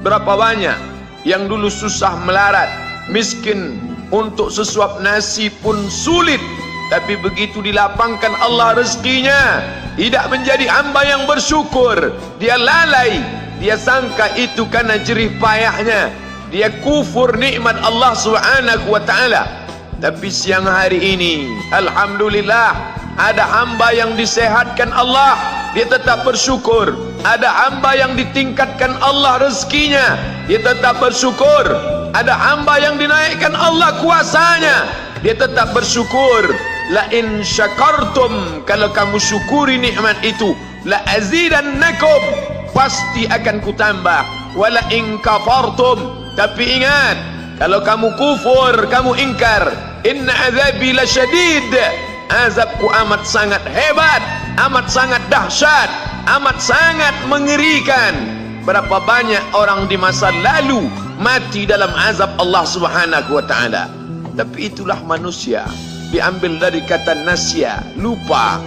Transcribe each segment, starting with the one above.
Berapa banyak yang dulu susah melarat, miskin, untuk sesuap nasi pun sulit, tapi begitu dilapangkan Allah rezekinya, tidak menjadi hamba yang bersyukur. Dia lalai, dia sangka itu karena jerih payahnya, dia kufur nikmat Allah Subhanahu wa ta'ala. Tapi siang hari ini, alhamdulillah, ada hamba yang disehatkan Allah, dia tetap bersyukur. Ada hamba yang ditingkatkan Allah rezekinya, dia tetap bersyukur. Ada hamba yang dinaikkan Allah kuasanya, dia tetap bersyukur. La in syakartum, kalau kamu syukuri nikmat itu, la azidannakum, pasti akan kutambah. Wala in kafartum, tapi ingat, kalau kamu kufur, kamu ingkar, inna azabi lasyadid, azabku amat sangat hebat, amat sangat dahsyat, amat sangat mengerikan. Berapa banyak orang di masa lalu mati dalam azab Allah Subhanahu wa ta'ala. Tapi itulah manusia, diambil dari kata nasya, lupa.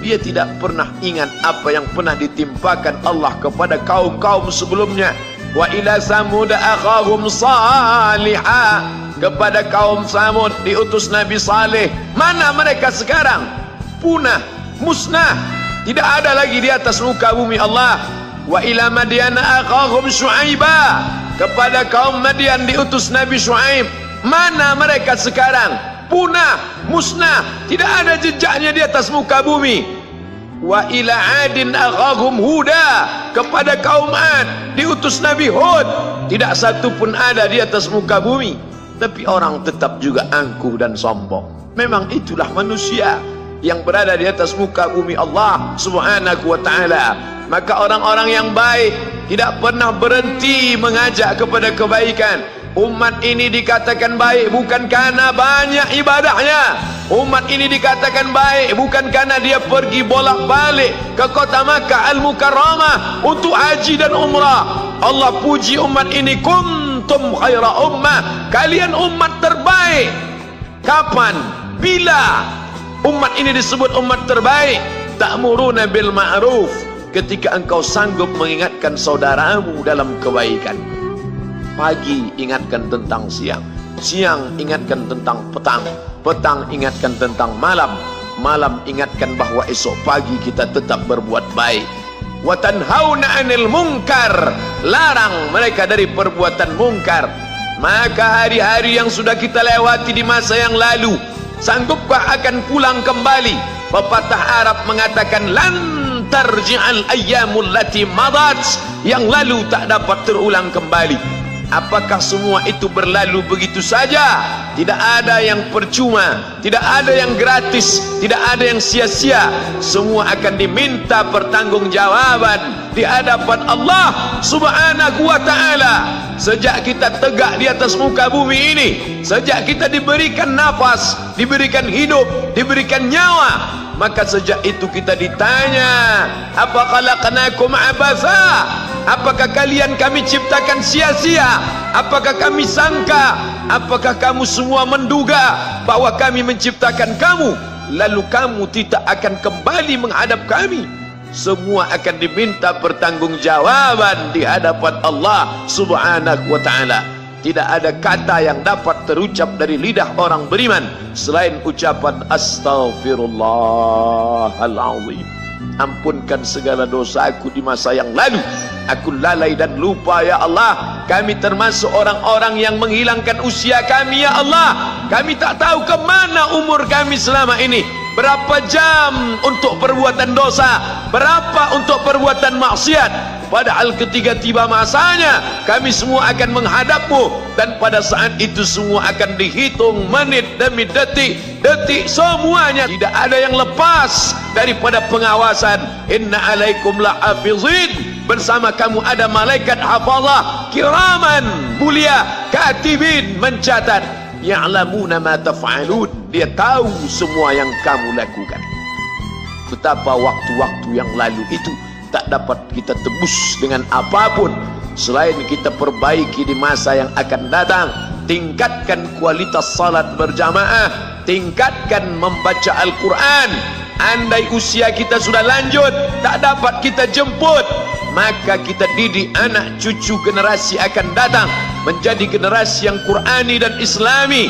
Dia tidak pernah ingat apa yang pernah ditimpakan Allah kepada kaum-kaum sebelumnya. Wa ila samud akhahum salihah, kepada kaum Samud diutus Nabi Saleh. Mana mereka sekarang? Punah, musnah, tidak ada lagi di atas muka bumi Allah. Wa ila madyana akhahum syuaiba, kepada kaum Madian diutus Nabi Syuaib. Mana mereka sekarang? Punah, musnah, tidak ada jejaknya di atas muka bumi. Wa ila adin akhahum huda, kepada kaum Ad diutus Nabi Hud. Tidak satu pun ada di atas muka bumi, tapi orang tetap juga angkuh dan sombong. Memang itulah manusia yang berada di atas muka bumi Allah Subhanahu wa ta'ala. Maka orang-orang yang baik tidak pernah berhenti mengajak kepada kebaikan. Umat ini dikatakan baik bukan karena banyak ibadahnya. Umat ini dikatakan baik bukan karena dia pergi bolak-balik ke kota Makkah Al-Mukarramah untuk haji dan umrah. Allah puji umat ini, kuntum khaira ummah, kalian umat terbaik. Kapan? Bila umat ini disebut umat terbaik? Ta'muruna bil ma'ruf, ketika engkau sanggup mengingatkan saudaramu dalam kebaikan. Pagi ingatkan tentang siang, siang ingatkan tentang petang, petang ingatkan tentang malam, malam ingatkan bahwa esok pagi kita tetap berbuat baik. Wa tanhauna 'anil munkar, larang mereka dari perbuatan mungkar. Maka hari-hari yang sudah kita lewati di masa yang lalu, sanggupkah akan pulang kembali? Pepatah Arab mengatakan lan tarji'al ayyamul lati madat, yang lalu tak dapat terulang kembali. Apakah semua itu berlalu begitu saja? Tidak ada yang percuma, tidak ada yang gratis, tidak ada yang sia-sia. Semua akan diminta pertanggungjawaban di hadapan Allah Subhanahu wa ta'ala. Sejak kita tegak di atas muka bumi ini, sejak kita diberikan nafas, diberikan hidup, diberikan nyawa, maka sejak itu kita ditanya, apa khalaqnakum abatha? Apakah kalian kami ciptakan sia-sia? Apakah kami sangka? Apakah kamu semua menduga bahwa kami menciptakan kamu lalu kamu tidak akan kembali menghadap kami? Semua akan diminta pertanggungjawaban di hadapan Allah Subhanahu wa ta'ala. Tidak ada kata yang dapat terucap dari lidah orang beriman selain ucapan astaghfirullahalazim. Ampunkan segala dosaku di masa yang lalu. Aku lalai dan lupa ya Allah. Kami termasuk orang-orang yang menghilangkan usia kami ya Allah. Kami tak tahu ke mana umur kami selama ini. Berapa jam untuk perbuatan dosa, berapa untuk perbuatan maksiat. Padahal ketika tiba masanya, kami semua akan menghadapmu, dan pada saat itu semua akan dihitung menit demi detik, detik semuanya. Tidak ada yang lepas daripada pengawasan. Inna alaikum lahafizin, bersama kamu ada malaikat hafazah kiraman mulia, katibin mencatat, ya'lamuna ma taf'alun, dia tahu semua yang kamu lakukan. Betapa waktu-waktu yang lalu itu tak dapat kita tebus dengan apapun selain kita perbaiki di masa yang akan datang. Tingkatkan kualitas salat berjamaah, tingkatkan membaca Al-Quran, Andai usia kita sudah lanjut, tak dapat kita jemput, maka kita didik anak cucu generasi akan datang menjadi generasi yang Qurani dan Islami.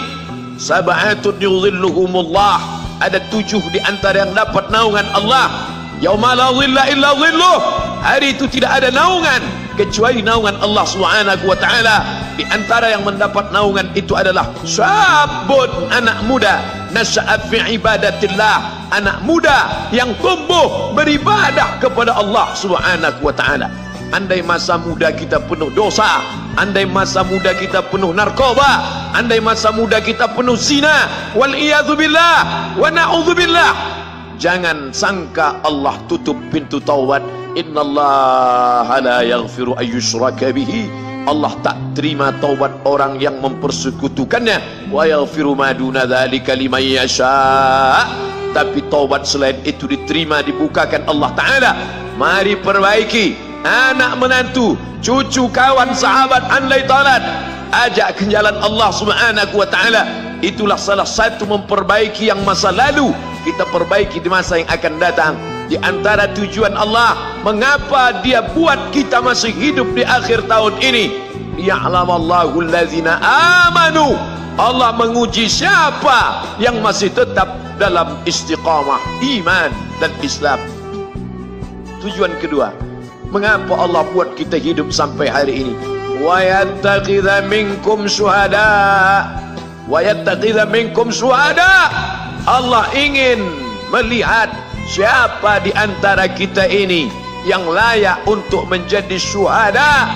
Sab'atun yudhilluhumullah, ada 7 di antara yang dapat naungan Allah. Yauma la dhilla illa dhilluh, hari itu tidak ada naungan kecuali naungan Allah Subhanahu wa taala. Di antara yang mendapat naungan itu adalah syabun, anak muda, nasya'a fi ibadatillah, anak muda yang tumbuh beribadah kepada Allah Subhanahu wa taala. Andai masa muda kita penuh dosa, andai masa muda kita penuh narkoba, andai masa muda kita penuh zina, wal iyadzubillah wa na'udzubillah, jangan sangka Allah tutup pintu taubat. Innallaha la yaghfiru ayyushraka bihi, Allah tak terima taubat orang yang mempersekutukannya. Wa yaghfiru ma duna dzalika liman yasha, tapi taubat selain itu diterima, dibukakan Allah Ta'ala. Mari perbaiki anak menantu, cucu, kawan, sahabat, andai talat, ajak ke jalan Allah Subhanahu wa taala. Itulah salah satu memperbaiki yang masa lalu, kita perbaiki di masa yang akan datang. Di antara tujuan Allah mengapa Dia buat kita masih hidup di akhir tahun ini, ya'lamallahu allazina amanu, Allah menguji siapa yang masih tetap dalam istiqamah iman dan Islam. Tujuan kedua, mengapa Allah buat kita hidup sampai hari ini? Wa yattakhidha minkum syuhada, wa yattakhidha minkum syuhada, Allah ingin melihat siapa di antara kita ini yang layak untuk menjadi syuhada.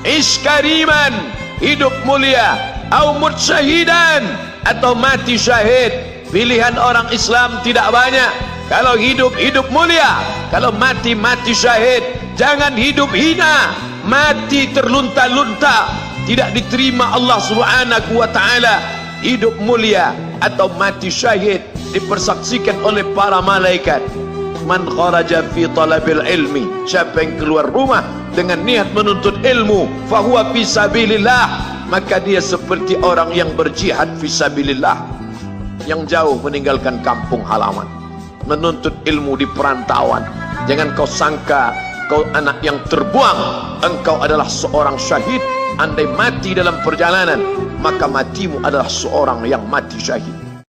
Iskariman, hidup mulia, au mutsyahidan, atau mati syahid. Pilihan orang Islam tidak banyak. Kalau hidup, hidup mulia. Kalau mati, mati syahid. Jangan hidup hina, mati terlunta-lunta, tidak diterima Allah Subhanahu wa taala. Hidup mulia atau mati syahid dipersaksikan oleh para malaikat. Man kharaja fi talabil ilmi, siapa yang keluar rumah dengan niat menuntut ilmu, fahuwa fi sabilillah, maka dia seperti orang yang berjihad fi sabilillah, yang jauh meninggalkan kampung halaman, menuntut ilmu di perantauan. Jangan kau sangka kau anak yang terbuang, engkau adalah seorang syahid. Andai mati dalam perjalanan, maka matimu adalah seorang yang mati syahid.